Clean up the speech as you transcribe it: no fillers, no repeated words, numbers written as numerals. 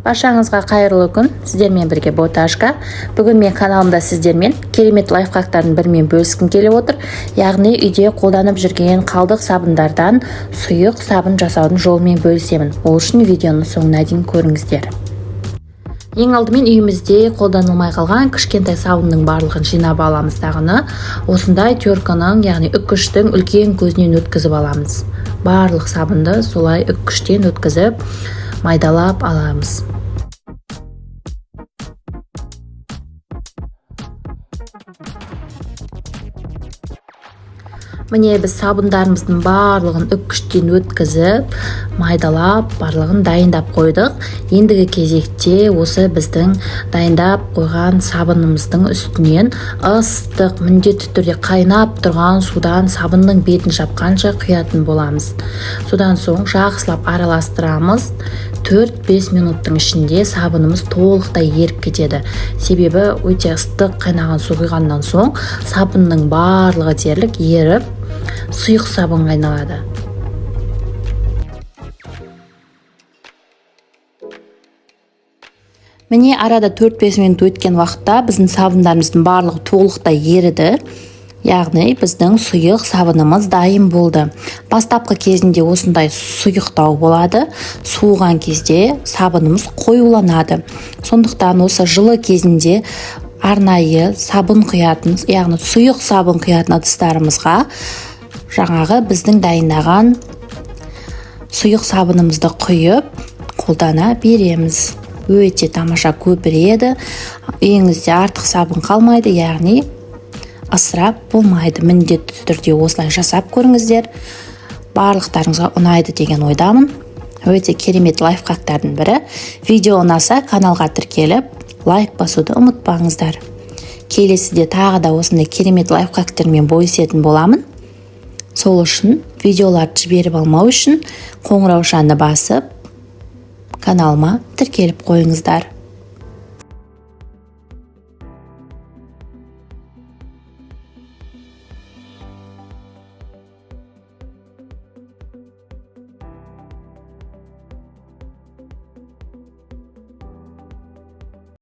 Баршаңызға қайырлы күн. Сіздермен бірге Боташка. Бүгін мен каналымда сіздермен керемет лайфхактардың бірімен бөліскім келіп отыр. Яғни үйде қолданып жүрген қалдық сабындардан сұйық сабын жасаудың жолымен бөлісемін. Ол үшін видеоны соңына дейін көріңіздер. Ең алдымен үйімізде қолданылмай қалған кішкентай сабынның барлығын жинап аламыз дағыны. Осындай терканың, яғни үккіштің үлкен көзінен өткізіп аламыз. Барлық сабынды солай үккіштен өткізіп майдалап аламыз. Міне біз сабындарымыздың барлығын үккіштен өткізіп, майдалап, барлығын дайындап қойдық. Ендігі кезекте осы біздің дайындап қойған сабынымыздың үстінен ыстық, міндетті түрде қайнап тұрған судан сабынның бетін жапқанша құятын боламыз. Содан соң жақсылап араластырамыз. 4-5 минуттың ішінде сабынымыз толықтай еріп кетеді. Себебі өте ыстық қайнаған су құйғаннан соң сабынның барлығы дерлік еріп, сұйық сабынға айналады. Міне арада 4-5 минут өткен уақытта біздің сабындарымыздың барлығы толықтай еріді. Яғни біздің сұйық сабынымыз дайын болды. Бастапқы кезінде осындай сұйықтау болады. Суыған кезде сабынымыз қоюланады. Сондықтан осы жылы кезінде арнайы сабын құятын, яғни сұйық сабын құятын ыдыстарымызға жаңағы біздің дайындаған сұйық сабынымызды құйып қолдана береміз. Өте тамаша көпіреді. Үйіңізде артық сабын қалмайды, яғни ысырап болмайды. Міндетті түрде осылай жасап көріңіздер. Барлықтарыңызға ұнайды деген ойдамын. Өте керемет лайфхактардың бірі. Видео ұнаса каналға тіркеліп, лайк басуды ұмытпаңыздар. Келесіде тағы да осындай керемет лайфхактермен бөлісетін боламын. Сол үшін видеоларды жіберіп алмау үшін қоңыраушаны басып, каналыма тіркеліп қойыңыздар.